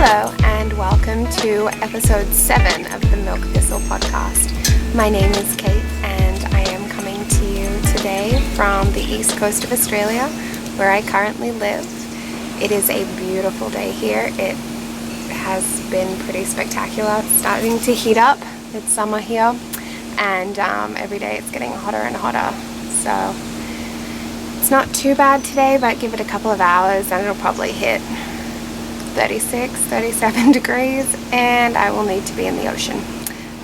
Hello and welcome to episode 7 of the Milk Thistle podcast. My name is Kate and I am coming to you today from the east coast of Australia where I currently live. It is a beautiful day here. It has been pretty spectacular. It's starting to heat up. It's summer here and every day it's getting hotter and hotter. So it's not too bad today, but give it a couple of hours and it'll probably hit 36, 37 degrees and I will need to be in the ocean.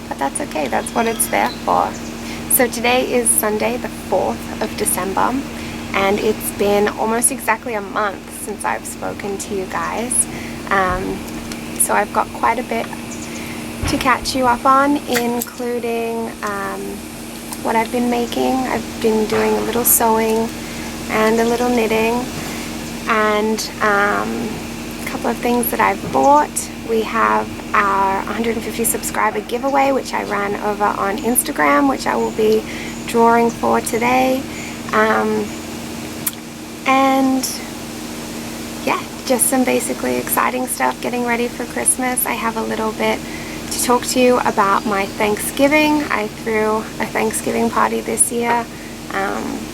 But that's okay, that's what it's there for. So today is Sunday the 4th of December and it's been almost exactly a month since I've spoken to you guys. So I've got quite a bit to catch you up on, including what I've been making. I've been doing a little sewing and a little knitting and couple of things that I've bought. We have our 150 subscriber giveaway, which I ran over on Instagram, which I will be drawing for today. And yeah, just some basically exciting stuff getting ready for Christmas. I have a little bit to talk to you about my Thanksgiving. I threw a Thanksgiving party this year,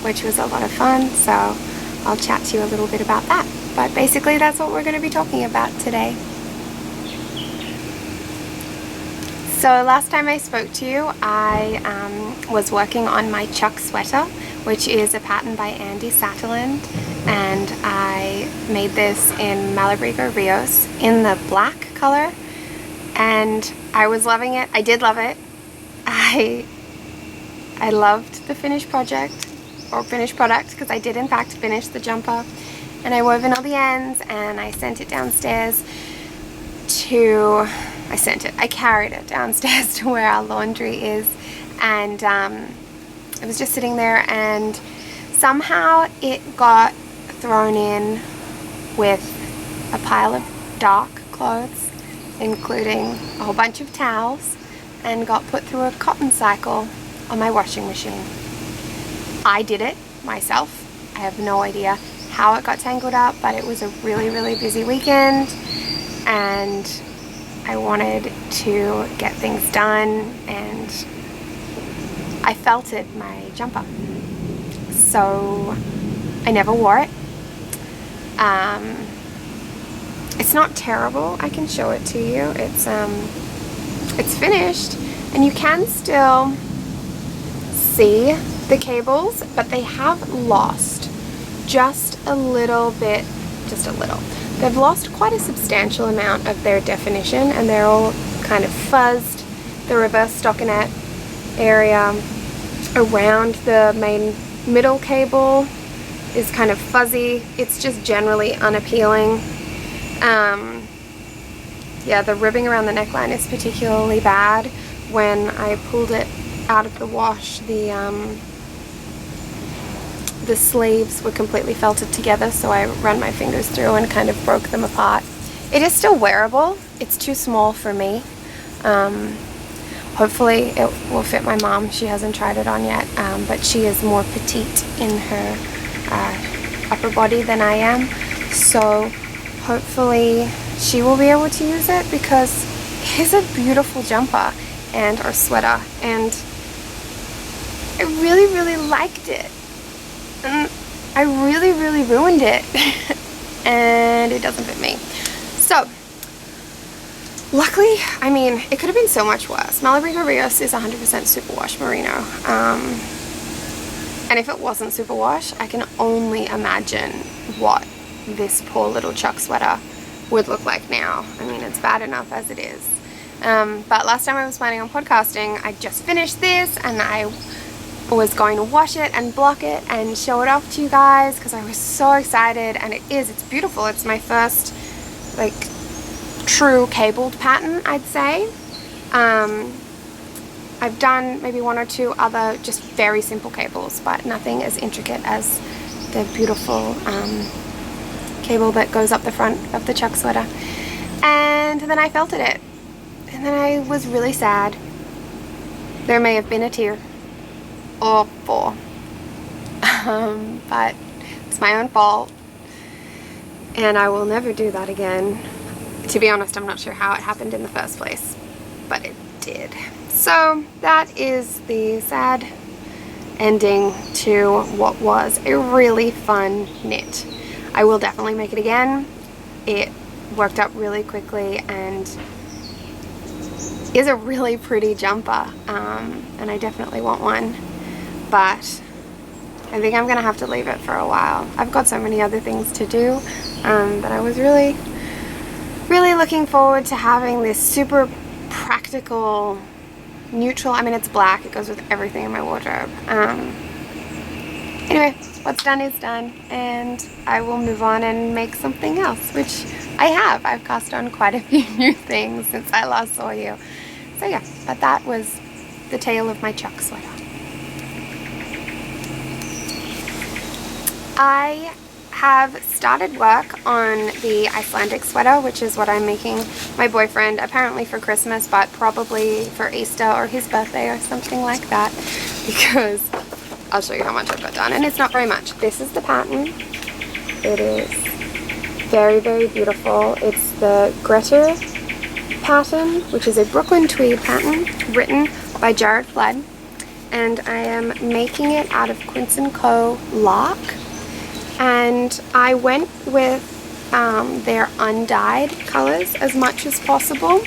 which was a lot of fun, so I'll chat to you a little bit about that. But basically that's what we're going to be talking about today. So last time I spoke to you, I was working on my Chuck sweater, which is a pattern by Andy Satterland, and I made this in Malabrigo Rios in the black color, and I was loving it. I did love it. I loved the finished project, or finished product, because I did in fact finish the jumper. And I wove in all the ends and I sent it downstairs to, I carried it downstairs to where our laundry is, and it was just sitting there and somehow it got thrown in with a pile of dark clothes, including a whole bunch of towels, and got put through a cotton cycle on my washing machine. I did it myself. I have no idea how it got tangled up, but it was a really busy weekend and I wanted to get things done and I felted my jumper, so I never wore it. It's not terrible. I can show it to you. It's finished and you can still see the cables, but they have lost just a little bit, they've lost quite a substantial amount of their definition and they're all kind of fuzzed. The reverse stockinette area around the main middle cable is kind of fuzzy. It's just generally unappealing. Yeah, the ribbing around the neckline is particularly bad. When I pulled it out of the wash, the sleeves were completely felted together, so I ran my fingers through and kind of broke them apart. It is still wearable. It's too small for me. Hopefully it will fit my mom. She hasn't tried it on yet, but she is more petite in her upper body than I am, so hopefully she will be able to use it, because it is a beautiful jumper and or sweater, and I really liked it. I really ruined it and it doesn't fit me. So luckily, I mean, it could have been so much worse. Malabrigo Rios is 100% superwash merino, and if it wasn't superwash, I can only imagine what this poor little Chuck sweater would look like now. I mean, it's bad enough as it is. But last time I was planning on podcasting, I just finished this and I was going to wash it and block it and show it off to you guys because I was so excited, and it's beautiful. It's my first like true cabled pattern, I'd say. I've done maybe one or two other just very simple cables, but nothing as intricate as the beautiful cable that goes up the front of the Chuck sweater. And then I felted it and then I was really sad. There may have been a tear or four, but it's my own fault and I will never do that again. To be honest, I'm not sure how it happened in the first place, but it did. So that is the sad ending to what was a really fun knit. I will definitely make it again. It worked up really quickly and is a really pretty jumper, and I definitely want one, but I think I'm gonna have to leave it for a while. I've got so many other things to do, but I was really looking forward to having this super practical neutral. I mean, it's black, it goes with everything in my wardrobe. Anyway, what's done is done, and I will move on and make something else, which I have. I've cast on quite a few new things since I last saw you. So yeah, but that was the tale of my chuck sweater. I have started work on the Icelandic sweater, which is what I'm making my boyfriend, apparently for Christmas, but probably for Easter or his birthday or something like that, because I'll show you how much I've got done, and it's not very much. This is the pattern. It is very, very beautiful. It's the Grettir pattern, which is a Brooklyn tweed pattern written by Jared Flood, and I am making it out of Quince & Co. Lark. And I went with their undyed colors as much as possible.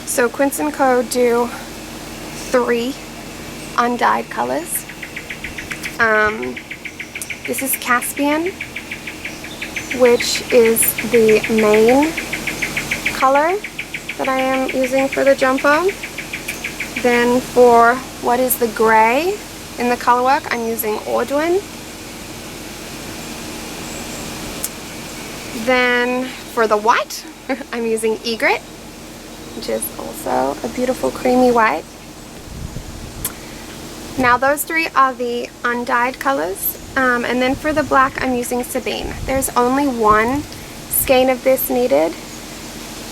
So Quince & Co. do 3 undyed colors. This is Caspian, which is the main color that I am using for the jumper. Then for what is the gray in the color work, I'm using Ordwin. Then for the white, I'm using Egret, which is also a beautiful creamy white. Now those 3 are the undyed colors, and then for the black I'm using Sabine. There's only 1 skein of this needed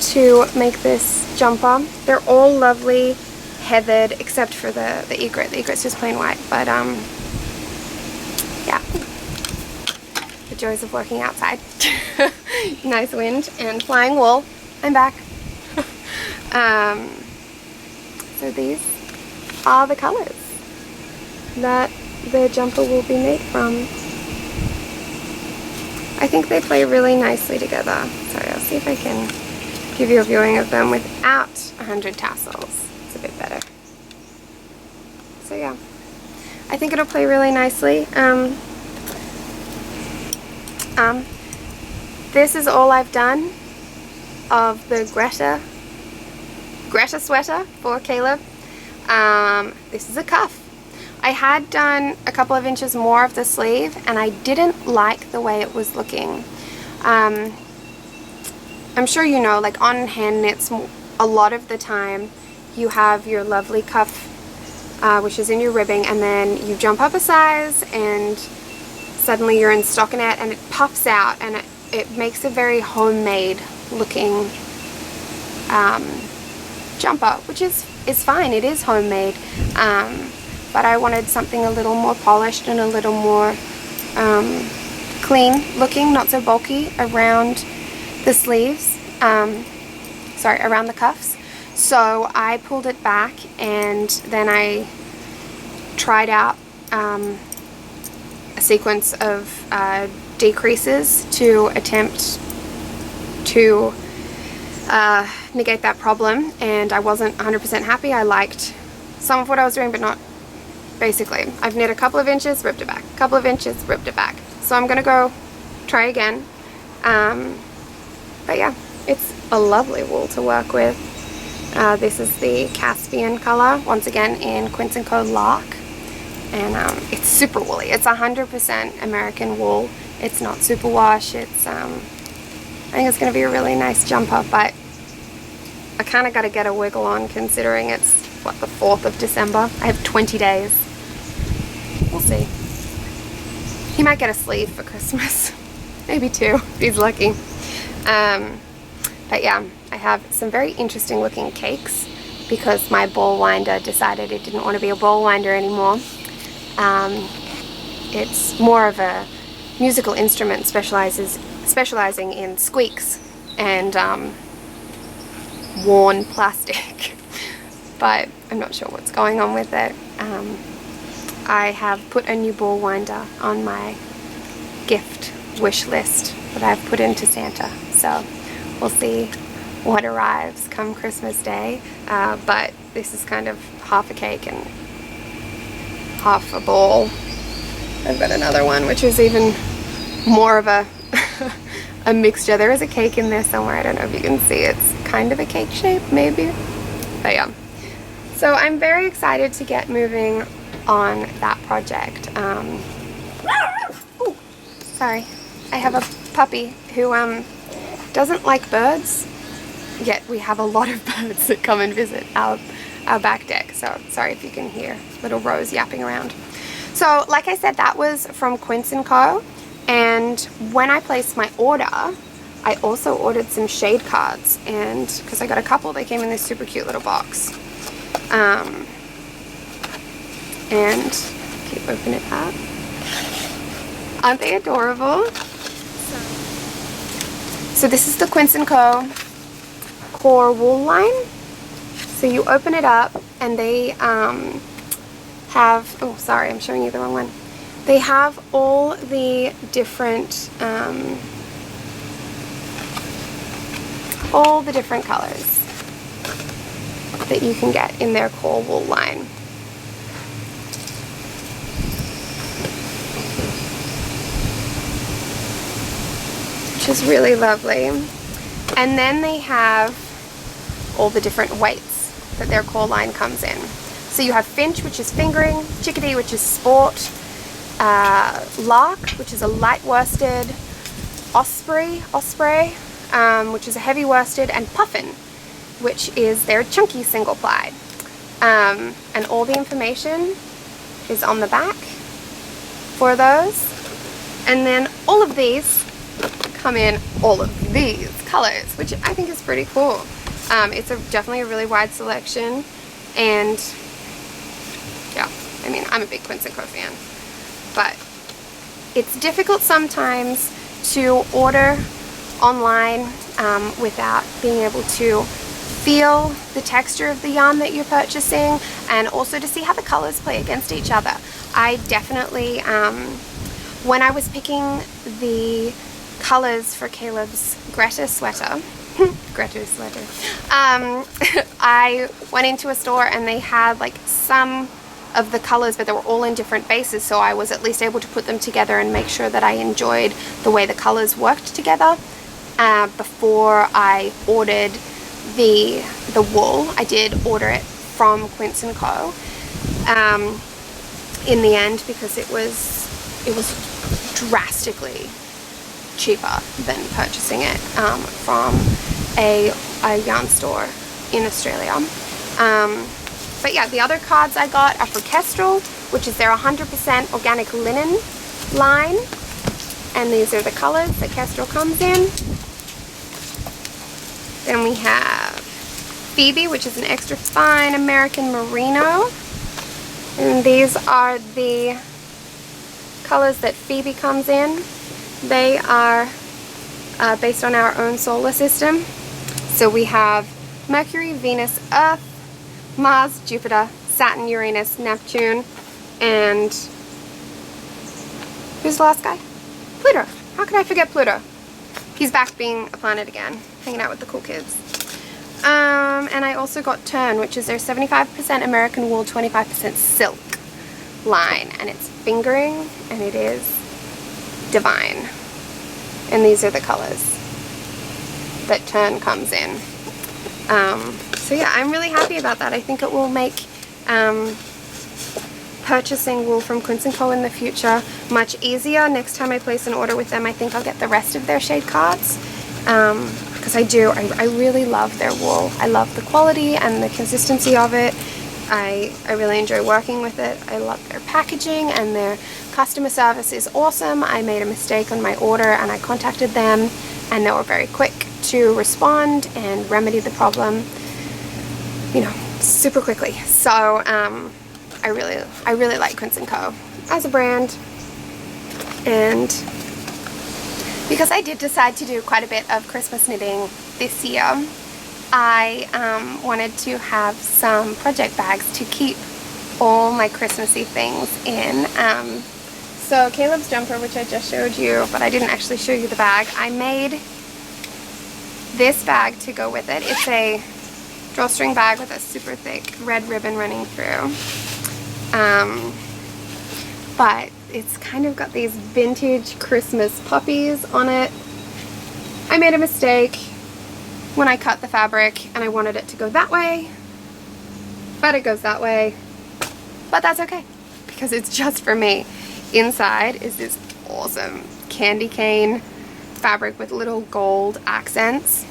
to make this jumper. They're all lovely heathered except for the egret. The egret's just plain white, but yeah, the joys of working outside. Nice wind and flying wool. I'm back. So these are the colors that the jumper will be made from. I think they play really nicely together. Sorry, I'll see if I can give you a viewing of them without 100 tassels. It's a bit better. So yeah, I think it'll play really nicely. This is all I've done of the Grettir sweater for Caleb. This is a cuff. I had done a couple of inches more of the sleeve and I didn't like the way it was looking. I'm sure you know, like on hand knits, a lot of the time you have your lovely cuff, which is in your ribbing, and then you jump up a size and suddenly you're in stockinette and it puffs out and it makes a very homemade looking jumper, which is fine. It is homemade, but I wanted something a little more polished and a little more clean looking, not so bulky around the sleeves, sorry, around the cuffs. So I pulled it back and then I tried out a sequence of decreases to attempt to negate that problem, and I wasn't 100% happy. I liked some of what I was doing, but not basically. I've knit a couple of inches, ripped it back, a couple of inches, ripped it back. So I'm gonna go try again. But yeah, it's a lovely wool to work with. This is the Caspian color, once again in Quince & Co. Lark, and it's super woolly. It's 100% American wool. It's not superwash. It's I think it's going to be a really nice jumper, but I kind of got to get a wiggle on considering it's what, the 4th of December. I have 20 days. We'll see. He might get a sleeve for Christmas, maybe 2 if he's lucky. But yeah, I have some very interesting looking cakes because my ball winder decided it didn't want to be a ball winder anymore. It's more of a musical instrument, specializes specializing in squeaks and worn plastic, but I'm not sure what's going on with it. I have put a new ball winder on my gift wish list that I've put into Santa, so we'll see what arrives come Christmas Day, but this is kind of half a cake and half a ball. I've got another one which is even more of a a mixture. There is a cake in there somewhere. I don't know if you can see. It's kind of a cake shape, maybe. But yeah. So I'm very excited to get moving on that project. Ooh, sorry. I have a puppy who doesn't like birds, yet we have a lot of birds that come and visit our back deck. So sorry if you can hear little Rose yapping around. So like I said, that was from Quince & Co. And when I placed my order, I also ordered some shade cards, and because I got a couple, they came in this super cute little box. And keep opening it up. Aren't they adorable? So this is the Quince & Co. core wool line. So you open it up and they have, oh sorry, I'm showing you the wrong one. They have all the different colors that you can get in their core wool line. Which is really lovely. And then they have all the different weights that their core line comes in. So you have finch, which is fingering, chickadee, which is sport, lark, which is a light worsted, osprey, which is a heavy worsted, and puffin, which is their chunky single ply. And all the information is on the back for those. And then all of these come in all of these colors, which I think is pretty cool. It's definitely a really wide selection, and yeah, I mean, I'm a big Quince & Co. fan, but it's difficult sometimes to order online without being able to feel the texture of the yarn that you're purchasing, and also to see how the colors play against each other. I definitely, when I was picking the colors for Caleb's Grettir Sweater, I went into a store and they had like some of the colors, but they were all in different bases, so I was at least able to put them together and make sure that I enjoyed the way the colors worked together before I ordered the wool. I did order it from Quince & Co. In the end, because it was drastically cheaper than purchasing it from a yarn store in Australia. But yeah, the other cards I got are for Kestrel, which is their 100% organic linen line, and these are the colors that Kestrel comes in. Then we have Phoebe, which is an extra fine American merino, and these are the colors that Phoebe comes in. They are based on our own solar system. So we have Mercury, Venus, Earth, Mars, Jupiter, Saturn, Uranus, Neptune, and who's the last guy? Pluto. How could I forget Pluto? He's back being a planet again, hanging out with the cool kids. And I also got Tern, which is their 75% American wool, 25% silk line, and it's fingering, and it is divine. And these are the colors that Tern comes in. So yeah, I'm really happy about that. I think it will make purchasing wool from Quince & Co. in the future much easier. Next time I place an order with them, I think I'll get the rest of their shade cards, because I really love their wool. I love the quality and the consistency of it. I really enjoy working with it. I love their packaging, and their customer service is awesome. I made a mistake on my order and I contacted them, and they were very quick to respond and remedy the problem, you know, super quickly. So I really like Quince & Co. as a brand, and Because I did decide to do quite a bit of Christmas knitting this year, I wanted to have some project bags to keep all my Christmassy things in. So Caleb's jumper, which I just showed you, but I didn't actually show you the bag, I made this bag to go with it. It's a drawstring bag with a super thick red ribbon running through. But it's kind of got these vintage Christmas puppies on it. I made a mistake when I cut the fabric and I wanted it to go that way, but it goes that way. But that's okay, because it's just for me. Inside is this awesome candy cane fabric with little gold accents.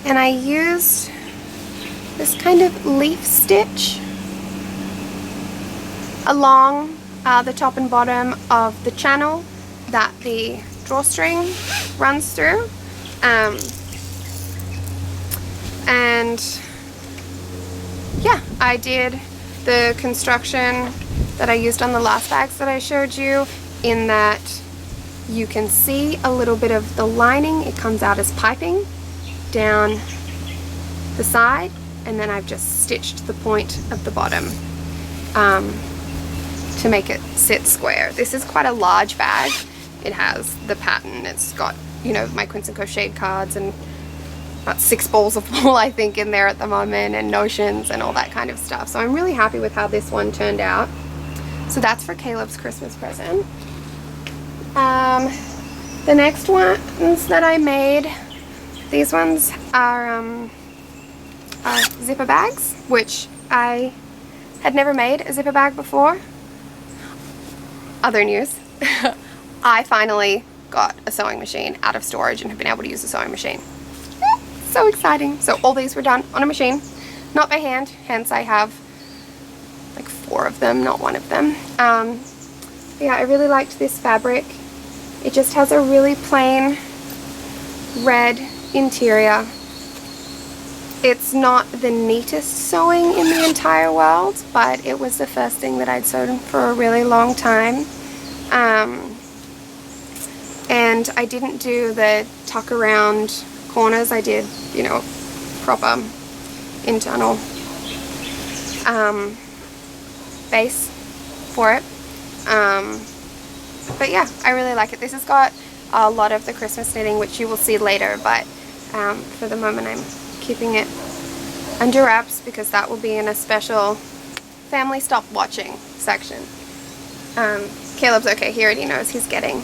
And I used this kind of leaf stitch along the top and bottom of the channel that the drawstring runs through. And yeah, I did the construction that I used on the last bags that I showed you, in that you can see a little bit of the lining. It comes out as piping down the side, and then I've just stitched the point of the bottom to make it sit square. This is quite a large bag. It has the pattern, it's got, you know, my Quince & Crochet cards and about 6 balls of wool I think in there at the moment, and notions and all that kind of stuff. So I'm really happy with how this one turned out. So that's for Caleb's Christmas present. The next ones that I made, these ones are zipper bags, which I had never made a zipper bag before. Other news, I finally got a sewing machine out of storage and have been able to use a sewing machine. So exciting. So all these were done on a machine, not by hand, hence I have like 4 of them, not 1 of them. Yeah, I really liked this fabric. It just has a really plain red interior. It's not the neatest sewing in the entire world, but it was the first thing that I'd sewn for a really long time. And I didn't do the tuck around corners. I did, you know, proper internal base for it. But yeah, I really like it. This has got a lot of the Christmas knitting, which you will see later, but for the moment I'm keeping it under wraps because that will be in a special family stop watching section. Caleb's okay, he already knows he's getting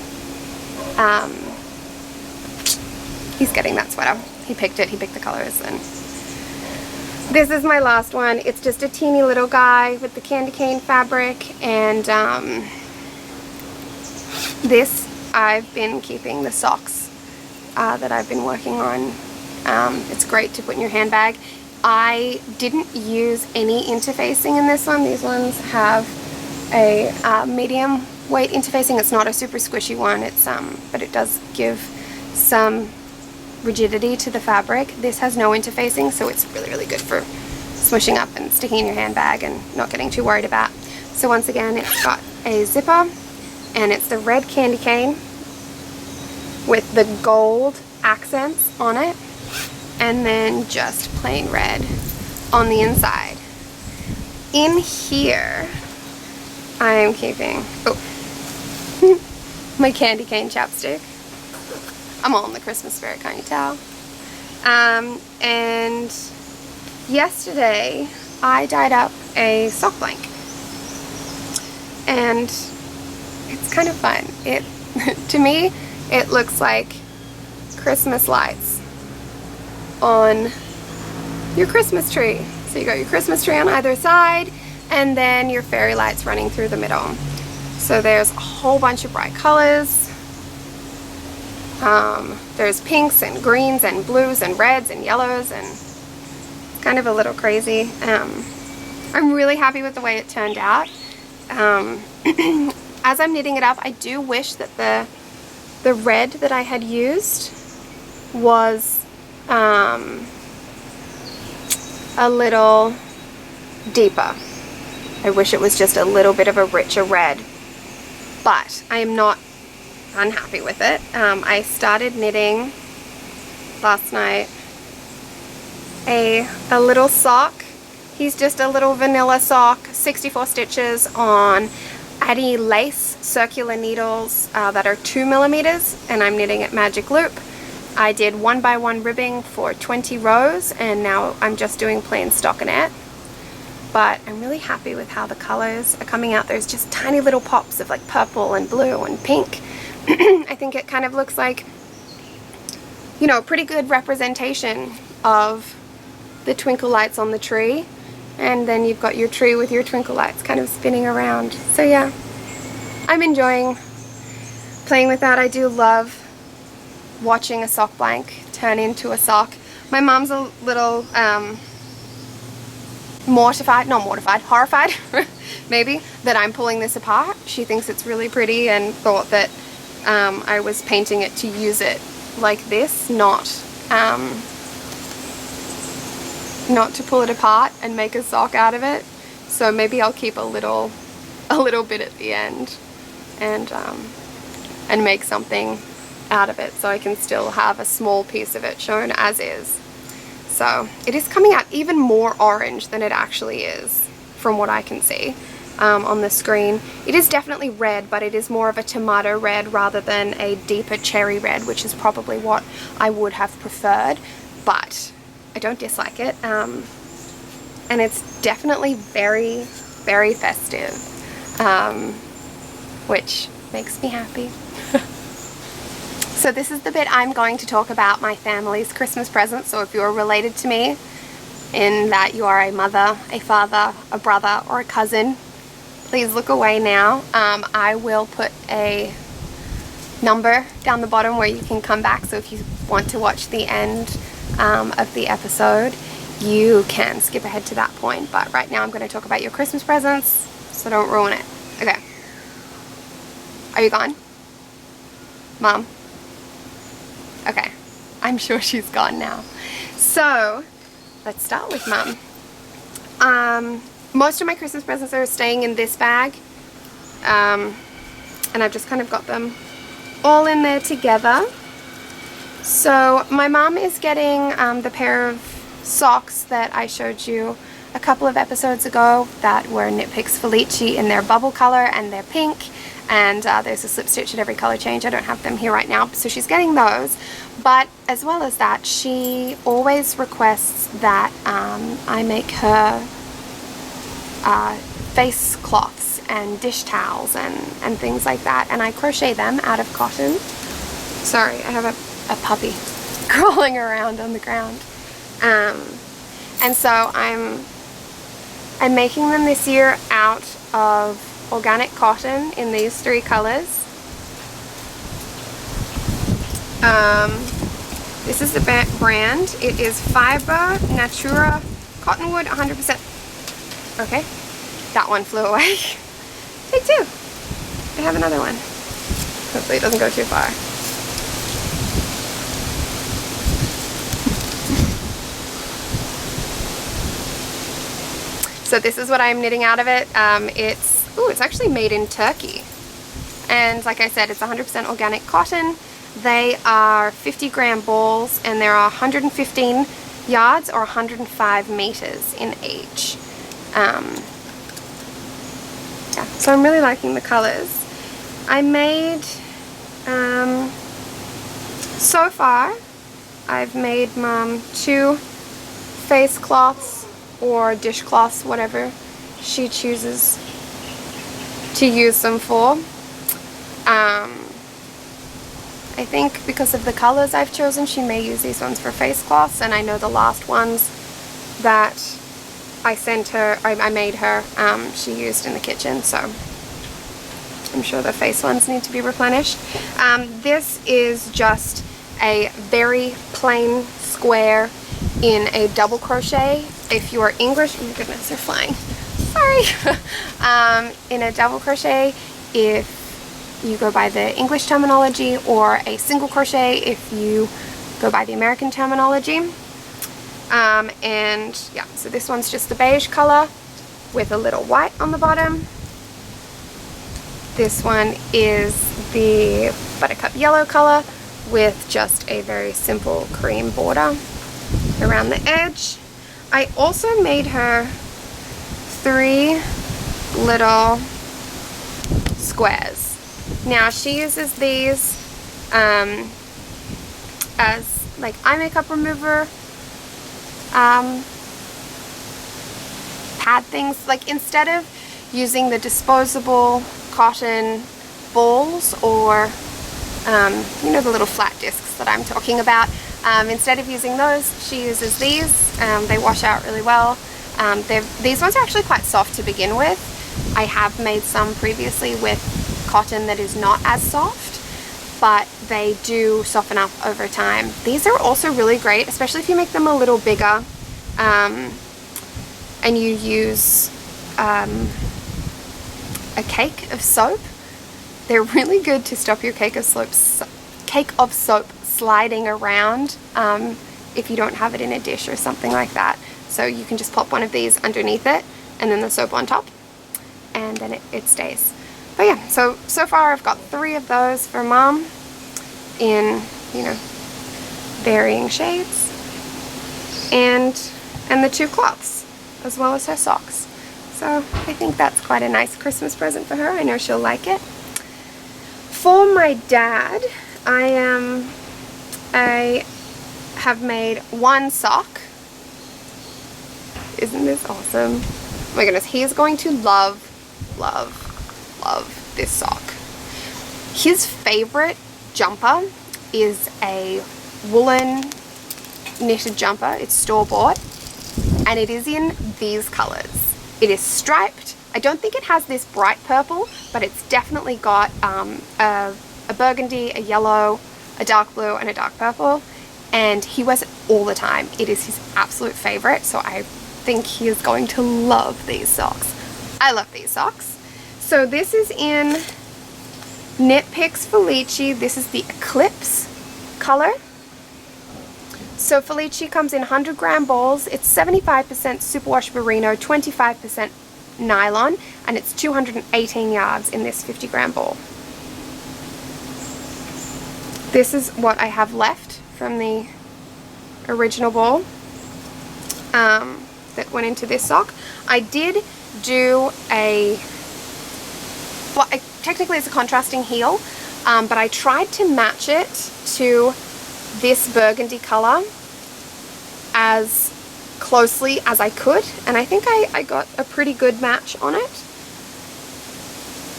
that sweater. He picked it, he picked the colors, and this is my last one. It's just a teeny little guy with the candy cane fabric, and this I've been keeping the socks that I've been working on. It's great to put in your handbag. I didn't use any interfacing in this one. These ones have a medium weight interfacing. It's not a super squishy one, it's but it does give some rigidity to the fabric. This has no interfacing, so it's really, really good for smushing up and sticking in your handbag and not getting too worried about. So once again, it's got a zipper, and it's the red candy cane with the gold accents on it, and then just plain red on the inside. In here, I am keeping, my candy cane chapstick. I'm all in the Christmas spirit, can't you tell? And yesterday I dyed up a sock blank, and it's kind of fun. It, to me, it looks like Christmas lights on your Christmas tree. So you got your Christmas tree on either side, and then your fairy lights running through the middle. So there's a whole bunch of bright colors. There's pinks and greens and blues and reds and yellows, and it's kind of a little crazy. I'm really happy with the way it turned out. As I'm knitting it up, I do wish that the red that I had used was a little deeper. I wish it was just a little bit of a richer red, but I am not unhappy with it. I started knitting last night a little sock. He's just a little vanilla sock, 64 stitches on Addy lace circular needles that are 2mm, and I'm knitting at magic loop. I did 1x1 ribbing for 20 rows, and now I'm just doing plain stockinette. But I'm really happy with how the colors are coming out. There's just tiny little pops of like purple and blue and pink. I think it kind of looks like, you know, a pretty good representation of the twinkle lights on the tree. And then you've got your tree with your twinkle lights kind of spinning around. So yeah, I'm enjoying playing with that. I do love watching a sock blank turn into a sock. My mom's a little horrified maybe, that I'm pulling this apart. She thinks it's really pretty and thought that I was painting it to use it like this, not to pull it apart and make a sock out of it. So maybe I'll keep a little bit at the end and make something out of it so I can still have a small piece of it shown as is. So it is coming out even more orange than it actually is from what I can see on the screen. It is definitely red, but it is more of a tomato red rather than a deeper cherry red, which is probably what I would have preferred, but I don't dislike it. And it's definitely very, very festive, which makes me happy. So this is the bit I'm going to talk about my family's Christmas presents. So if you're related to me in that you are a mother, a father, a brother, or a cousin, please look away now. I will put a number down the bottom where you can come back. So if you want to watch the end of the episode, you can skip ahead to that point. But right now I'm going to talk about your Christmas presents, so don't ruin it. Okay. Are you gone? Mom? Okay, I'm sure she's gone now. So, let's start with Mum. Most of my Christmas presents are staying in this bag. And I've just kind of got them all in there together. So, my mum is getting the pair of socks that I showed you a couple of episodes ago that were Knit Picks Felici in their bubble color and their pink. And there's a slip stitch at every color change. I don't have them here right now, so she's getting those. But as well as that, she always requests that I make her face cloths and dish towels and things like that, and I crochet them out of cotton. Sorry, I have a puppy crawling around on the ground. And so I'm making them this year out of organic cotton in these 3 colors. This is the brand. It is Fiber Natura Cottonwood 100%. Okay, that one flew away. Take 2. I have another one. Hopefully it doesn't go too far. So this is what I'm knitting out of it. It's actually made in Turkey. And like I said, it's 100% organic cotton. They are 50-gram balls, and there are 115 yards or 105 meters in each. Yeah, so I'm really liking the colors. I made, so far, I've made Mum 2 face cloths or dishcloths, whatever she chooses to use them for. I think because of the colors I've chosen, she may use these ones for face cloths, and I know the last ones that I sent her, I made her, she used in the kitchen, so I'm sure the face ones need to be replenished. This is just a very plain square in a double crochet. If you're English, oh my goodness, they're flying. Sorry. In a double crochet, if you go by the English terminology, or a single crochet if you go by the American terminology. And yeah, so this one's just the beige color with a little white on the bottom. This one is the buttercup yellow color with just a very simple cream border around the edge. I also made her 3 little squares. Now she uses these as like eye makeup remover pad things. Like instead of using the disposable cotton balls or you know, the little flat discs that I'm talking about, instead of using those, she uses these. They wash out really well. These ones are actually quite soft to begin with. I have made some previously with cotton that is not as soft, but they do soften up over time. These are also really great, especially if you make them a little bigger and you use a cake of soap. They're really good to stop your cake of soap sliding around if you don't have it in a dish or something like that. So you can just pop one of these underneath it and then the soap on top, and then it stays. But yeah, so far I've got 3 of those for Mom in, you know, varying shades, and the 2 cloths as well as her socks. So I think that's quite a nice Christmas present for her. I know she'll like it. For my dad, I have made 1 sock. Isn't this awesome? Oh my goodness, he is going to love this sock. His favorite jumper is a woolen knitted jumper. It's store-bought, and it is in these colors. It is striped. I don't think it has this bright purple, but it's definitely got a burgundy, a yellow, a dark blue, and a dark purple, and he wears it all the time. It is his absolute favorite, so I think he is going to love these socks. I love these socks. So this is in Knit Picks Felici. This is the Eclipse color. So Felici comes in 100-gram balls. It's 75% superwash merino, 25% nylon, and it's 218 yards in this 50-gram ball. This is what I have left from the original ball that went into this sock. I did do technically it's a contrasting heel, but I tried to match it to this burgundy color as closely as I could, and I think I got a pretty good match on it.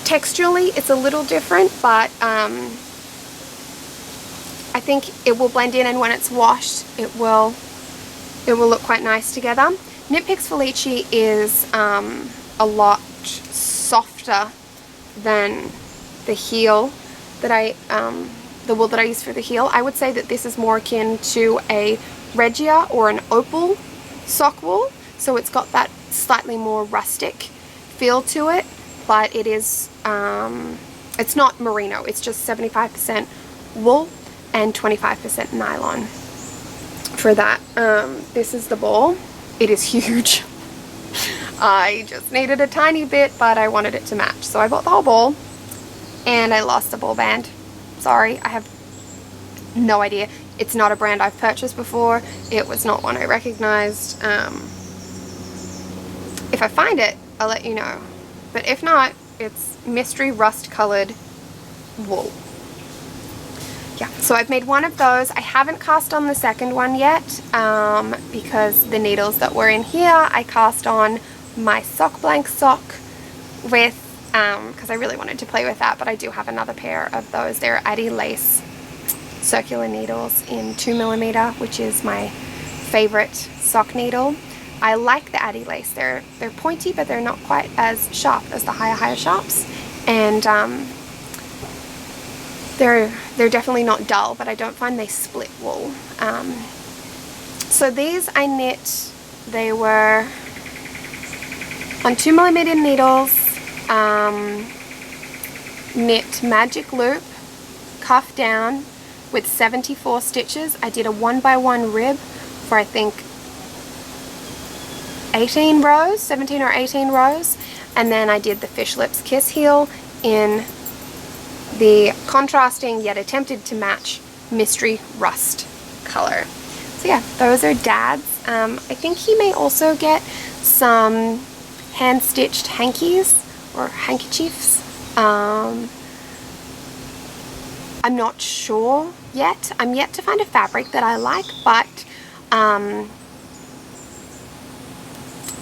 Texturally it's a little different, but I think it will blend in, and when it's washed it will look quite nice together. Knit Picks Felici is a lot softer than the heel that the wool that I use for the heel. I would say that this is more akin to a Regia or an opal sock wool, so it's got that slightly more rustic feel to it, but it is it's not merino. It's just 75% wool and 25% nylon for that. This is the ball. It is huge. I just needed a tiny bit, but I wanted it to match, so I bought the whole ball, and I lost the ball band. Sorry, I have no idea. It's not a brand I've purchased before. It was not one I recognized. If I find it, I'll let you know, but if not, it's mystery rust colored wool. Yeah, so I've made 1 of those. I haven't cast on the second one yet because the needles that were in here I cast on my sock blank sock with, because I really wanted to play with that, but I do have another pair of those. They're Addy Lace circular needles in 2mm, which is my favorite sock needle. I like the Addy Lace. They're pointy, but they're not quite as sharp as the higher sharps, and they're definitely not dull, but I don't find they split wool. So these I knit, they were on 2mm needles, knit magic loop, cuff down with 74 stitches. I did a 1x1 rib for I think 18 rows, 17 or 18 rows, and then I did the fish lips kiss heel in the contrasting yet attempted to match mystery rust color. So yeah, those are Dad's. I think he may also get some hand-stitched hankies or handkerchiefs. I'm not sure yet. I'm yet to find a fabric that I like, but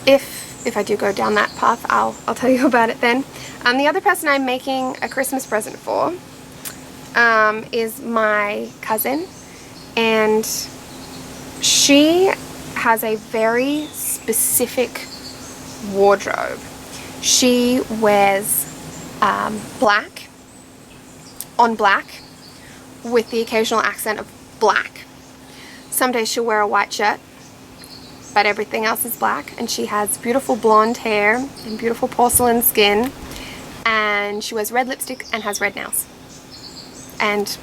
if I do go down that path, I'll tell you about it then. The other person I'm making a Christmas present for is my cousin, and she has a very specific wardrobe. She wears black on black with the occasional accent of black. Some days she'll wear a white shirt, but everything else is black, and she has beautiful blonde hair and beautiful porcelain skin, and she wears red lipstick and has red nails, and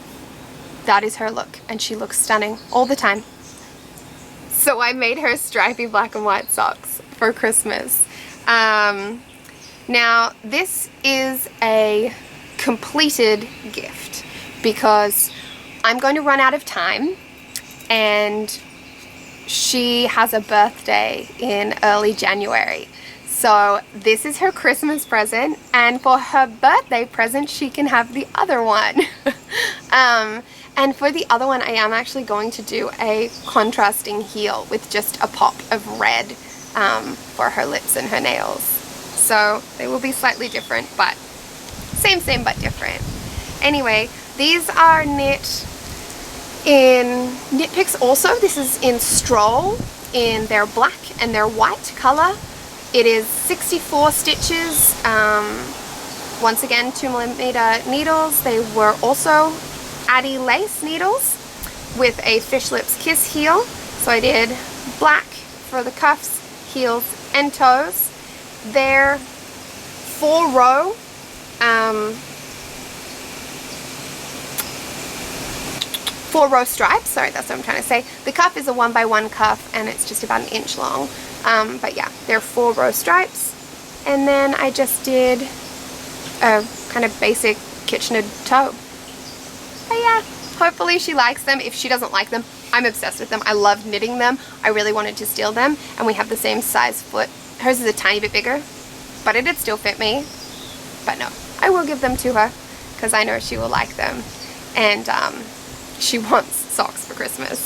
that is her look, and she looks stunning all the time. So I made her stripy black and white socks for Christmas. Now this is a completed gift because I'm going to run out of time, and she has a birthday in early January. So this is her Christmas present, and for her birthday present she can have the other one. And for the other one I am actually going to do a contrasting heel with just a pop of red for her lips and her nails. So they will be slightly different, but same but different. Anyway, these are knit in Knit Picks also. This is in Stroll in their black and their white color. It is 64 stitches, once again 2mm needles. They were also Addy lace needles with a Fish Lips Kiss heel. So I did black for the cuffs, heels and toes. They're 4-row stripes, sorry, that's what I'm trying to say. The cuff is a 1x1 cuff, and it's just about 1 inch long. But yeah, they're 4-row stripes. And then I just did a kind of basic Kitchener toe. But yeah, hopefully she likes them. If she doesn't like them, I'm obsessed with them. I love knitting them. I really wanted to steal them, and we have the same size foot. Hers is a tiny bit bigger, but it'd still fit me. But no, I will give them to her because I know she will like them. And she wants socks for Christmas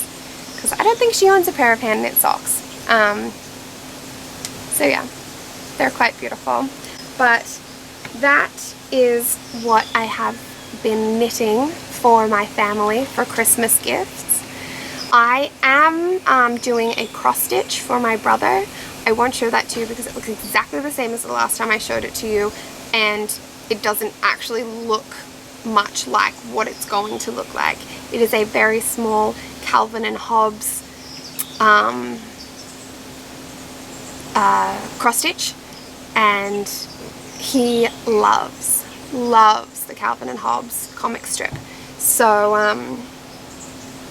because I don't think she owns a pair of hand knit socks. So yeah, they're quite beautiful. But that is what I have been knitting for my family for Christmas gifts. I am doing a cross stitch for my brother. I won't show that to you because it looks exactly the same as the last time I showed it to you, and it doesn't actually look much like what it's going to look like. It is a very small Calvin and Hobbes cross stitch, and he loves the Calvin and Hobbes comic strip. So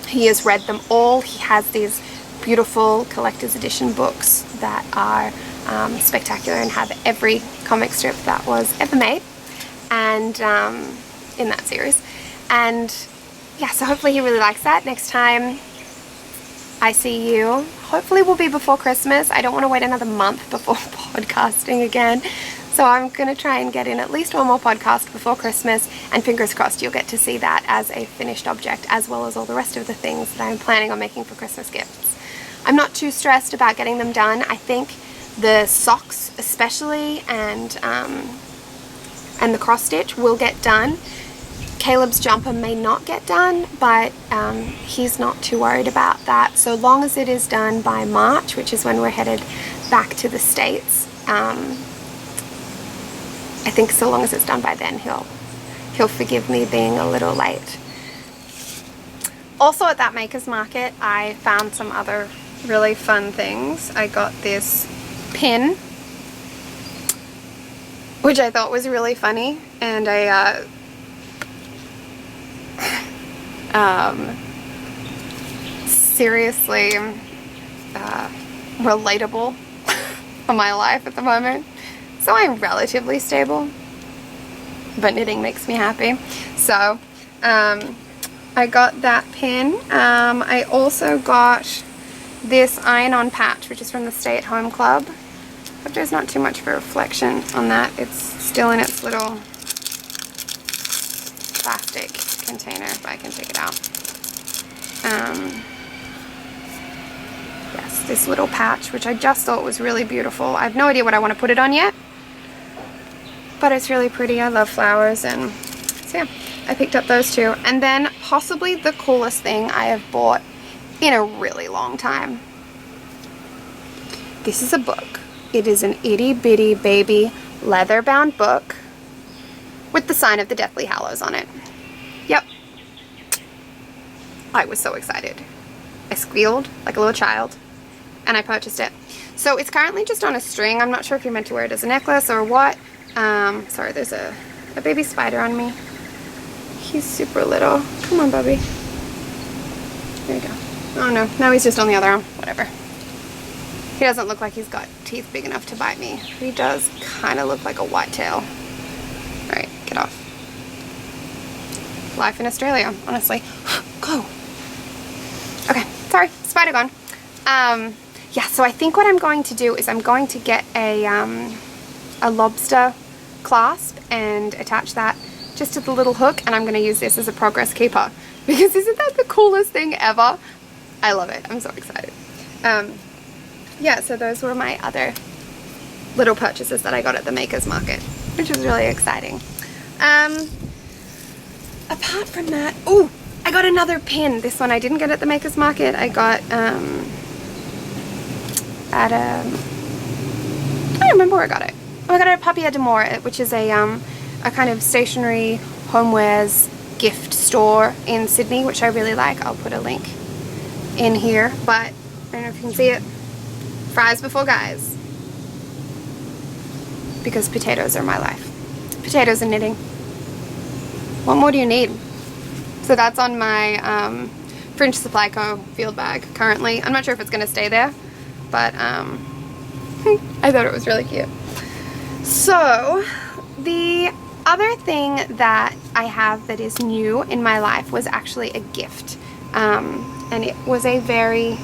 he has read them all. He has these beautiful collector's edition books that are spectacular and have every comic strip that was ever made, and in that series. And yeah, so hopefully he really likes that. Next time I see you, hopefully will be before Christmas. I don't want to wait another month before podcasting again. So I'm going to try and get in at least one more podcast before Christmas, and fingers crossed you'll get to see that as a finished object, as well as all the rest of the things that I'm planning on making for Christmas gifts. I'm not too stressed about getting them done. I think the socks especially and the cross stitch will get done. Caleb's jumper may not get done, but he's not too worried about that. So long as it is done by March, which is when we're headed back to the States, I think so long as it's done by then, he'll forgive me being a little late. Also at that Makers Market, I found some other really fun things. I got this pin, which I thought was really funny, and I seriously relatable for my life at the moment. So I'm relatively stable, but knitting makes me happy. So I got that pin. I also got this iron-on patch, which is from the Stay at Home Club. Hope there's not too much of a reflection on that. It's still in its little plastic container, if I can take it out. Yes, this little patch, which I just thought was really beautiful. I have no idea what I want to put it on yet, but it's really pretty. I love flowers, and so yeah, I picked up those two. And then possibly the coolest thing I have bought in a really long time. This is a book. It is an itty bitty baby leather bound book with the sign of the Deathly Hallows on it. Yep. I was so excited. I squealed like a little child and I purchased it. So it's currently just on a string. I'm not sure if you're meant to wear it as a necklace or what. Sorry, there's a baby spider on me. He's super little. Come on, Bubby. There you go. Oh no, now he's just on the other arm. Whatever. He doesn't look like he's got teeth big enough to bite me. He does kind of look like a whitetail. Alright, get off. Life in Australia, honestly. Go! Okay, sorry, spider gone. Yeah, so I think what I'm going to do is I'm going to get a lobster clasp and attach that just to the little hook, and I'm going to use this as a progress keeper. Because isn't that the coolest thing ever? I love it. I'm so excited. Yeah, so those were my other little purchases that I got at the Makers Market, which was really exciting. Apart from that, oh, I got another pin. This one I didn't get at the Makers Market. I got at I don't remember where I got it. Oh, I got it at Papier d'Amour, which is a kind of stationery homewares gift store in Sydney, which I really like. I'll put a link in here, but I don't know if you can see it. Fries before guys, because potatoes are my life. Potatoes and knitting. What more do you need? So that's on my Fringe Supply Co. field bag currently. I'm not sure if it's going to stay there, but I thought it was really cute. So the other thing that I have that is new in my life was actually a gift, and it was a very,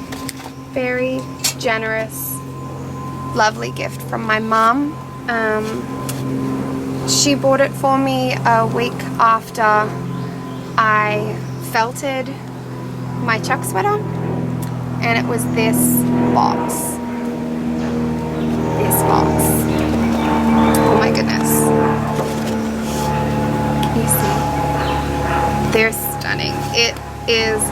very generous, lovely gift from my mom. She bought it for me a week after I felted my Chuck sweater, and it was this box. This box. Oh my goodness. Can you see? They're stunning. It is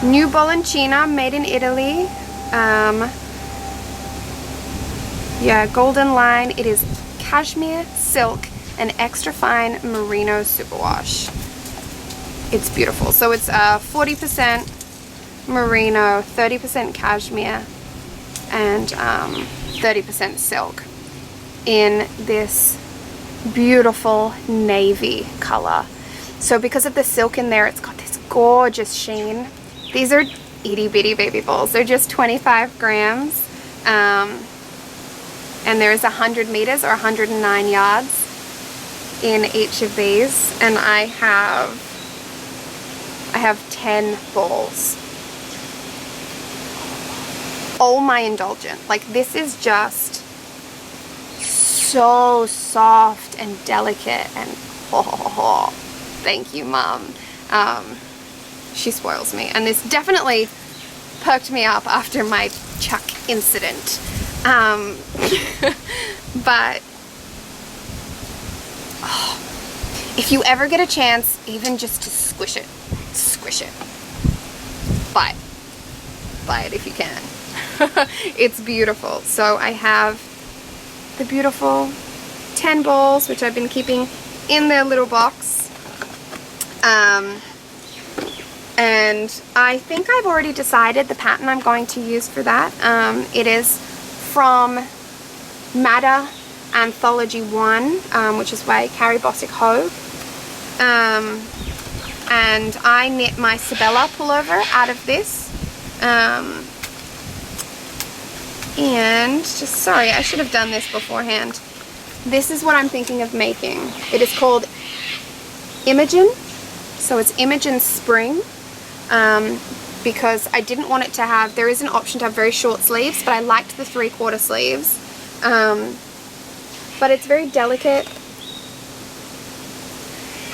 New Bolloncina, made in Italy. Yeah, golden line. It is cashmere, silk, and extra fine merino superwash. It's beautiful. So it's 40% merino, 30% cashmere, and 30% silk in this beautiful navy color. So because of the silk in there, it's got this gorgeous sheen. These are itty bitty baby balls. They're just 25 grams. And there's 100 meters or 109 yards in each of these. And I have 10 balls. Oh my indulgent. Like, this is just so soft and delicate, and thank you, Mom. She spoils me, and this definitely perked me up after my Chuck incident. But if you ever get a chance, even just to squish it, buy it if you can. It's beautiful. So I have the beautiful 10 balls, which I've been keeping in their little box. And I think I've already decided the pattern I'm going to use for that. It is from Matter Anthology 1, which is by Carrie Bostic Hogue. And I knit my Sabella pullover out of this. And just, sorry, I should have done this beforehand. This is what I'm thinking of making. It is called Imogen. So it's Imogen Spring, because I didn't want it to have, there is an option to have very short sleeves, but I liked the 3/4 sleeves. But it's very delicate.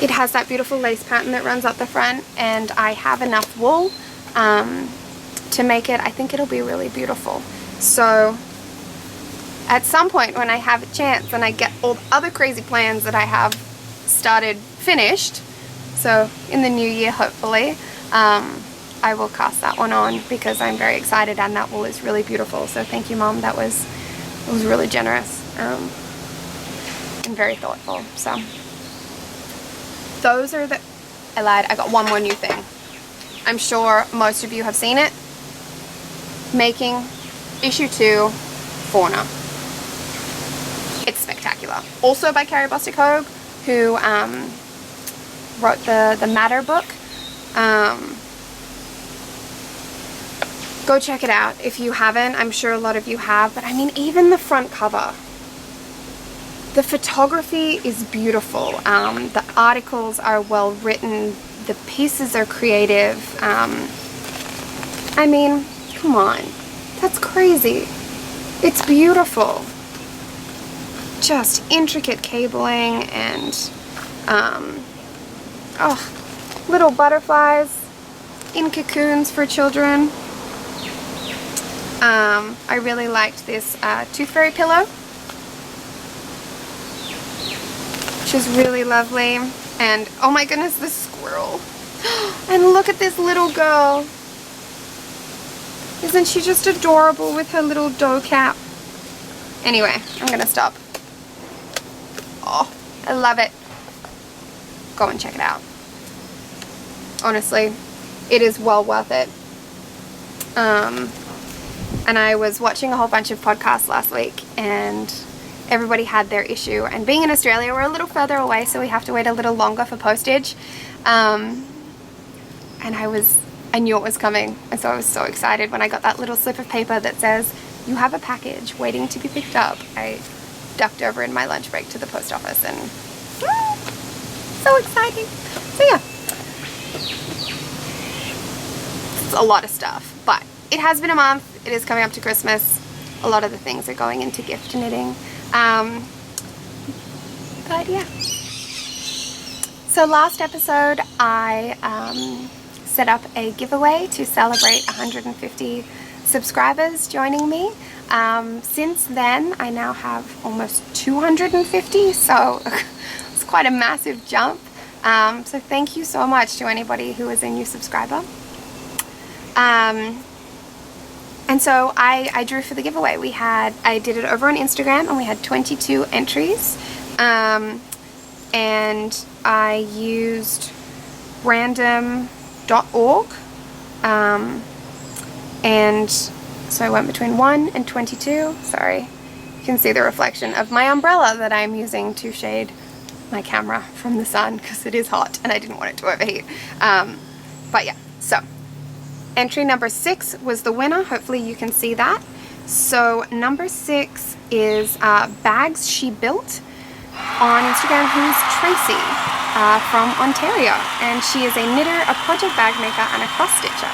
It has that beautiful lace pattern that runs up the front, and I have enough wool to make it. I think it'll be really beautiful. So at some point when I have a chance and I get all the other crazy plans that I have started finished, so in the new year hopefully, I will cast that one on, because I'm very excited, and that wool is really beautiful. So thank you, Mom. It was really generous and very thoughtful. So those are the, I lied, I got one more new thing. I'm sure most of you have seen it. Making issue 2 Fauna. It's spectacular. Also by Carrie Bostic Hogue, who wrote the Matter book. Go check it out if you haven't. I'm sure a lot of you have, but I mean, even the front cover, the photography is beautiful. The articles are well written. The pieces are creative. I mean, come on, that's crazy. It's beautiful. Just intricate cabling and oh, little butterflies in cocoons for children. I really liked this Tooth Fairy pillow, which is really lovely. And oh my goodness, this squirrel. And look at this little girl. Isn't she just adorable with her little dough cap? Anyway, I'm gonna stop. Oh, I love it. Go and check it out. Honestly, it is well worth it. And I was watching a whole bunch of podcasts last week, and everybody had their issue. And being in Australia, we're a little further away, so we have to wait a little longer for postage. And I knew it was coming, and so I was so excited when I got that little slip of paper that says, "You have a package waiting to be picked up." I ducked over in my lunch break to the post office, and so exciting. So yeah, it's a lot of stuff, but it has been a month. It is coming up to Christmas. A lot of the things are going into gift knitting. But yeah. So last episode I set up a giveaway to celebrate 150 subscribers joining me. Since then I now have almost 250, so it's quite a massive jump. So thank you so much to anybody who is a new subscriber. And so I drew for the giveaway. I did it over on Instagram, and we had 22 entries. And I used random.org. And so I went between 1 and 22. Sorry, you can see the reflection of my umbrella that I'm using to shade my camera from the sun, because it is hot and I didn't want it to overheat. But yeah, so entry number 6 was the winner. Hopefully you can see that. So number 6 is Bags She Built on Instagram, who's Tracy from Ontario. And she is a knitter, a project bag maker, and a cross stitcher.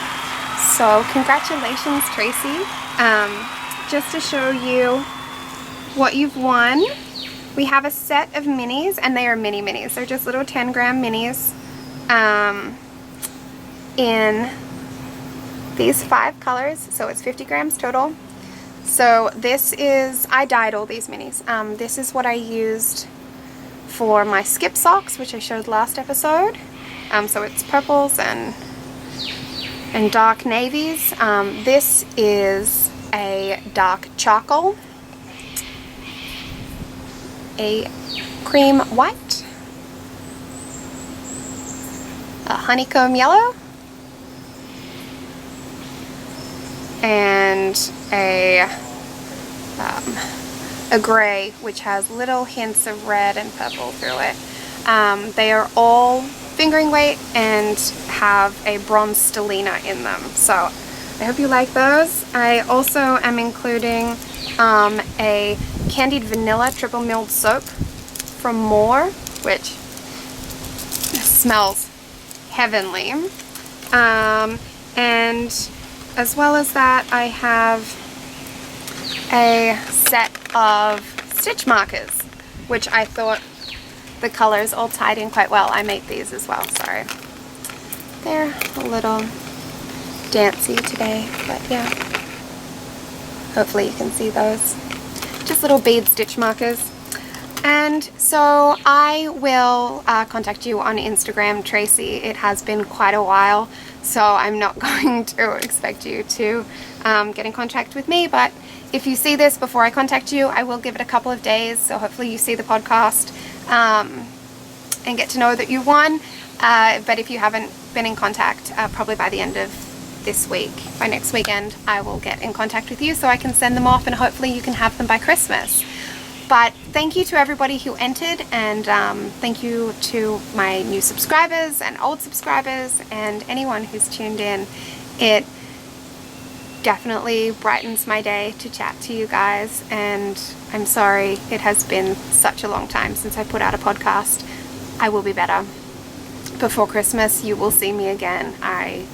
So congratulations, Tracy. Just to show you what you've won, we have a set of minis, and they are mini minis. They're just little 10-gram minis in these 5 colors, so it's 50 grams total. So this is, I dyed all these minis. This is what I used for my skip socks, which I showed last episode. So it's purples and dark navies. This is a dark charcoal, a cream white, a honeycomb yellow, and a gray, which has little hints of red and purple through it. They are all fingering weight and have a bronze stellina in them. So I hope you like those. I also am including a candied vanilla triple milled soap from More, which is smells heavenly. And as well as that, I have a set of stitch markers, which I thought the colors all tied in quite well. I made these as well, sorry. They're a little dancey today, but yeah. Hopefully you can see those. Just little bead stitch markers. And so I will contact you on Instagram, Tracy. It has been quite a while, so I'm not going to expect you to get in contact with me, but if you see this before I contact you, I will give it a couple of days, so hopefully you see the podcast and get to know that you won. But if you haven't been in contact, probably by the end of this week, by next weekend, I will get in contact with you so I can send them off and hopefully you can have them by Christmas. But thank you to everybody who entered, and thank you to my new subscribers and old subscribers and anyone who's tuned in. It definitely brightens my day to chat to you guys, and I'm sorry it has been such a long time since I put out a podcast. I will be better. Before Christmas you will see me again. I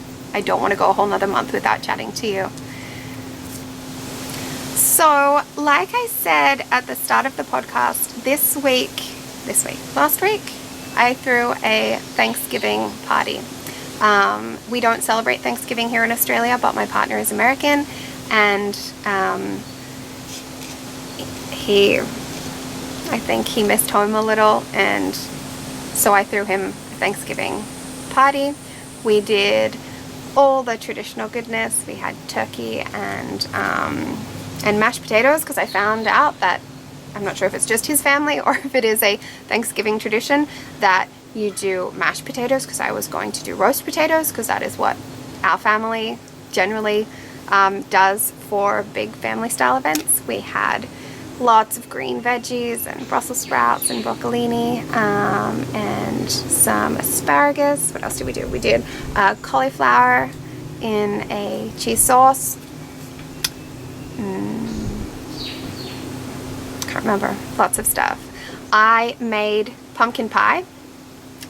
don't want to go a whole nother month without chatting to you. So, like I said at the start of the podcast, last week, I threw a Thanksgiving party. We don't celebrate Thanksgiving here in Australia, but my partner is American, and I think he missed home a little, and so I threw him a Thanksgiving party. We did all the traditional goodness. We had turkey and mashed potatoes, because I found out that, I'm not sure if it's just his family or if it is a Thanksgiving tradition, that you do mashed potatoes, because I was going to do roast potatoes, because that is what our family generally does for big family style events. We had lots of green veggies and Brussels sprouts and broccolini and some asparagus. What else did we do? We did cauliflower in a cheese sauce. Can't remember. Lots of stuff. I made pumpkin pie.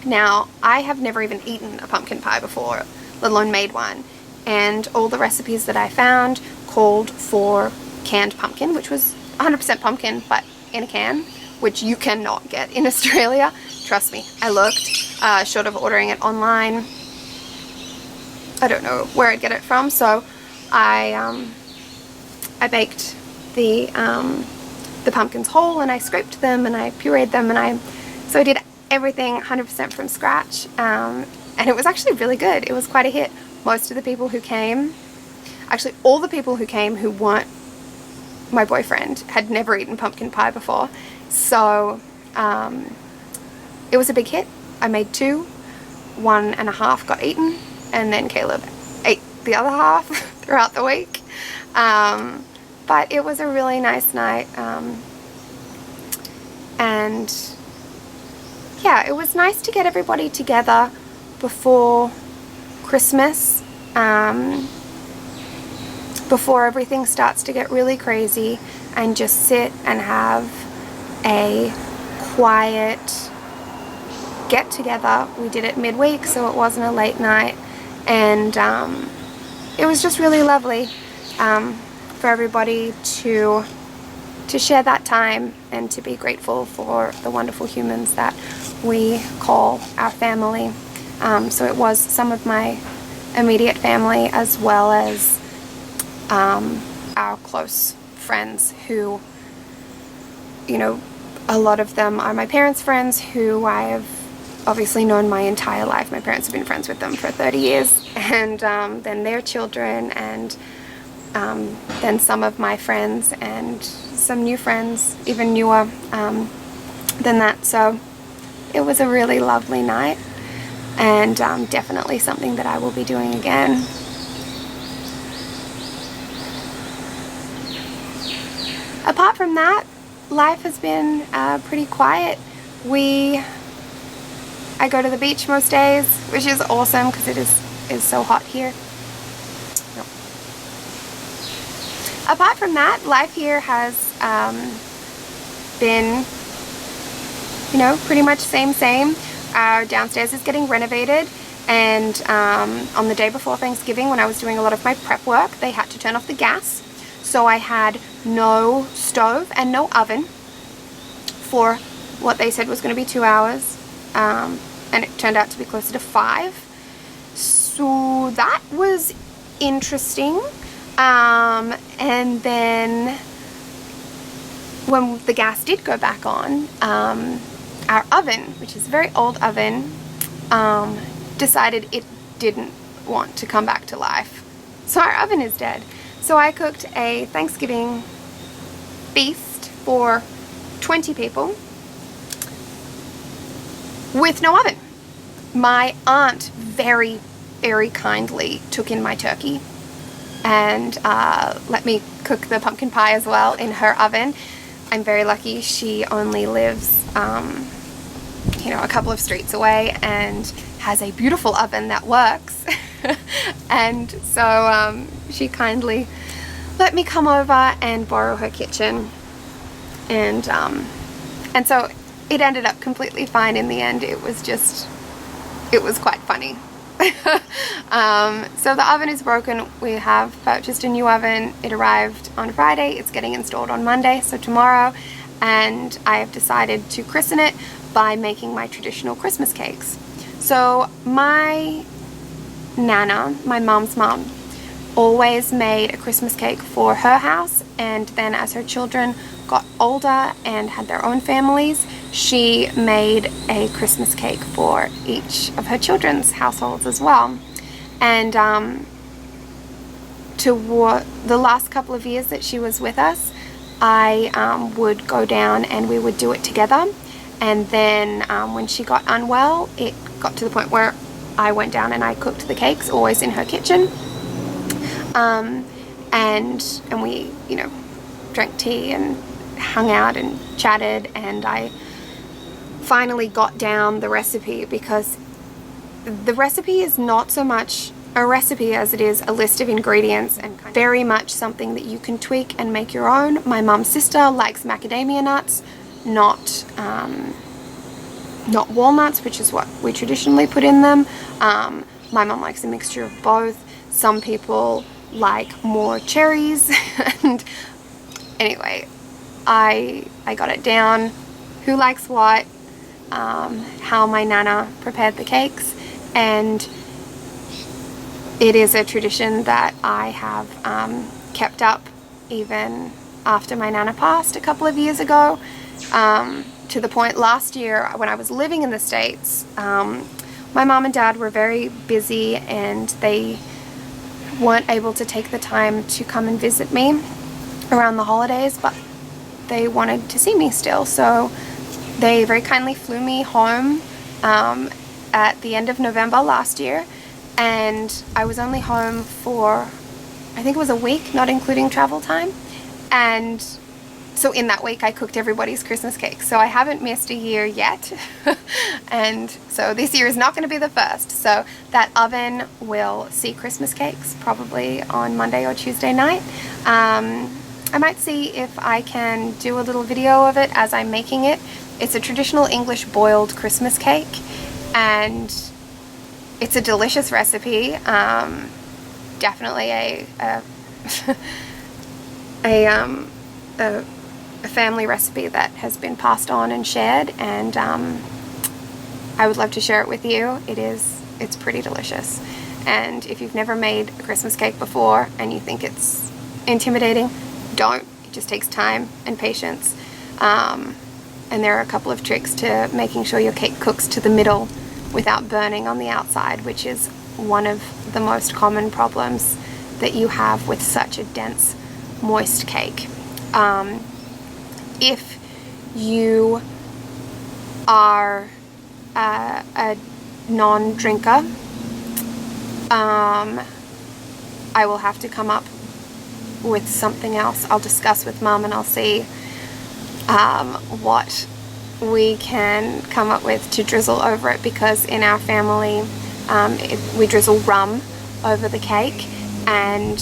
Now, I have never even eaten a pumpkin pie before, let alone made one. And all the recipes that I found called for canned pumpkin, which was 100% pumpkin, but in a can, which you cannot get in Australia. Trust me, I looked, short of ordering it online. I don't know where I'd get it from, so I baked the pumpkins whole, and I scraped them, and I pureed them, and so I did everything 100% from scratch, and it was actually really good. It was quite a hit. Most of the people who came, actually all the people who came who weren't my boyfriend, had never eaten pumpkin pie before, so it was a big hit. I made 2, 1.5 got eaten, and then Caleb ate the other half throughout the week. But it was a really nice night, and yeah, it was nice to get everybody together before Christmas, before everything starts to get really crazy, and just sit and have a quiet get together. We did it midweek, so it wasn't a late night, and it was just really lovely for everybody to share that time and to be grateful for the wonderful humans that we call our family. So it was some of my immediate family, as well as our close friends who, you know, a lot of them are my parents' friends who I have obviously known my entire life. My parents have been friends with them for 30 years, and then their children, and then some of my friends and some new friends, even newer than that. So it was a really lovely night, and definitely something that I will be doing again. Apart from that, life has been pretty quiet. I go to the beach most days, which is awesome because it is so hot here. Apart from that, life here has been, you know, pretty much same. Our downstairs is getting renovated, and on the day before Thanksgiving, when I was doing a lot of my prep work, they had to turn off the gas. So I had no stove and no oven for what they said was going to be 2 hours, and it turned out to be closer to 5. So that was interesting. And then when the gas did go back on, our oven, which is a very old oven, decided it didn't want to come back to life. So our oven is dead. So I cooked a Thanksgiving feast for 20 people with no oven. My aunt very, very kindly took in my turkey and let me cook the pumpkin pie as well in her oven. I'm very lucky. She only lives, you know, a couple of streets away and has a beautiful oven that works. And so she kindly let me come over and borrow her kitchen, and so it ended up completely fine in the end. It was quite funny. So the oven is broken. We have purchased a new oven. It arrived on Friday. It's getting installed on Monday, so tomorrow, and I have decided to christen it by making my traditional Christmas cakes. So my Nana, my mom's mom, always made a Christmas cake for her house, and then as her children got older and had their own families, she made a Christmas cake for each of her children's households as well. And the last couple of years that she was with us, I would go down and we would do it together. And then when she got unwell, it got to the point where I went down and I cooked the cakes, always in her kitchen. And we, you know, drank tea and hung out and chatted, and I finally got down the recipe, because the recipe is not so much a recipe as it is a list of ingredients, and very much something that you can tweak and make your own. My mum's sister likes macadamia nuts, not walnuts, which is what we traditionally put in them. My mum likes a mixture of both. Some people like more cherries. And anyway, I got it down, who likes what, how my Nana prepared the cakes, and it is a tradition that I have kept up even after my Nana passed a couple of years ago, to the point last year when I was living in the States. My mom and dad were very busy and they weren't able to take the time to come and visit me around the holidays, but they wanted to see me still, so they very kindly flew me home at the end of November last year, and I was only home for, I think it was a week, not including travel time. And so in that week I cooked everybody's Christmas cake, so I haven't missed a year yet. And so this year is not going to be the first, so that oven will see Christmas cakes probably on Monday or Tuesday night. I might see if I can do a little video of it as I'm making it. It's a traditional English boiled Christmas cake, and it's a delicious recipe. Definitely a family recipe that has been passed on and shared, and I would love to share it with you. It's pretty delicious. And if you've never made a Christmas cake before and you think it's intimidating, don't. It just takes time and patience. And there are a couple of tricks to making sure your cake cooks to the middle without burning on the outside, which is one of the most common problems that you have with such a dense, moist cake. If you are a non-drinker, I will have to come up with something else. I'll discuss with Mum and I'll see what we can come up with to drizzle over it, because in our family we drizzle rum over the cake, and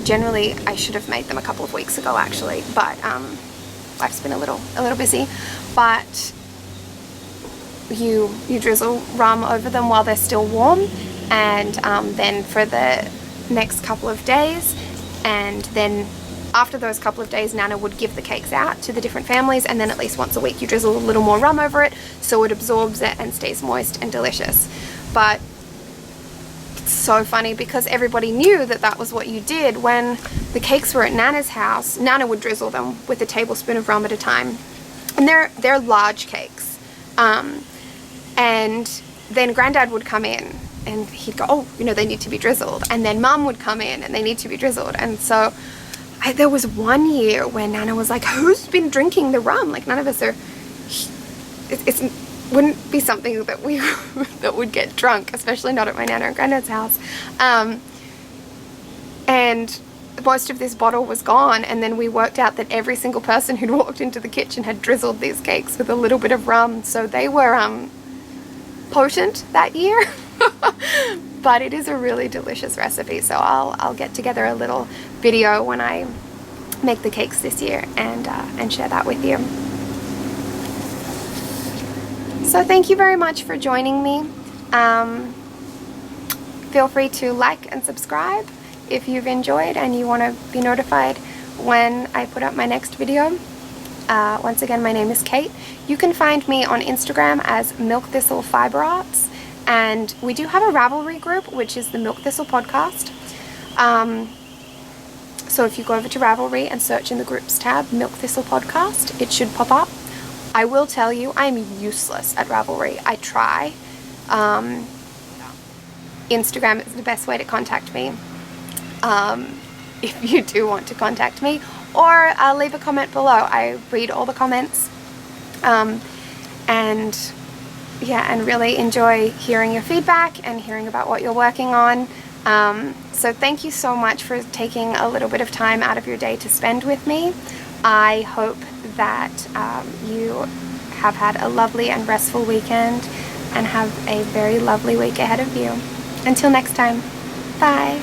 generally I should have made them a couple of weeks ago actually, but life's been a little busy. But you drizzle rum over them while they're still warm, and then for the next couple of days, and then after those couple of days Nana would give the cakes out to the different families, and then at least once a week you drizzle a little more rum over it so it absorbs it and stays moist and delicious. But it's so funny because everybody knew that that was what you did. When the cakes were at Nana's house, Nana would drizzle them with a tablespoon of rum at a time, and they're large cakes, and then Granddad would come in and he'd go, oh, you know, they need to be drizzled, and then Mum would come in and they need to be drizzled. And so there was one year where Nana was like, who's been drinking the rum? Like, none of us are, it wouldn't be something that we that would get drunk, especially not at my Nana and Granddad's house. And most of this bottle was gone, and then we worked out that every single person who'd walked into the kitchen had drizzled these cakes with a little bit of rum, so they were potent that year. But it is a really delicious recipe, so I'll get together a little video when I make the cakes this year and share that with you. So thank you very much for joining me. Feel free to like and subscribe if you've enjoyed and you want to be notified when I put up my next video. Once again, my name is Kate. You can find me on Instagram as Milk Thistle Fiber Arts, and we do have a Ravelry group, which is the Milk Thistle Podcast. So if you go over to Ravelry and search in the groups tab Milk Thistle Podcast, it should pop up. I will tell you, I'm useless at Ravelry. I try. Instagram is the best way to contact me. If you do want to contact me, or leave a comment below. I read all the comments, and really enjoy hearing your feedback and hearing about what you're working on. So thank you so much for taking a little bit of time out of your day to spend with me. I hope that you have had a lovely and restful weekend and have a very lovely week ahead of you. Until next time, bye.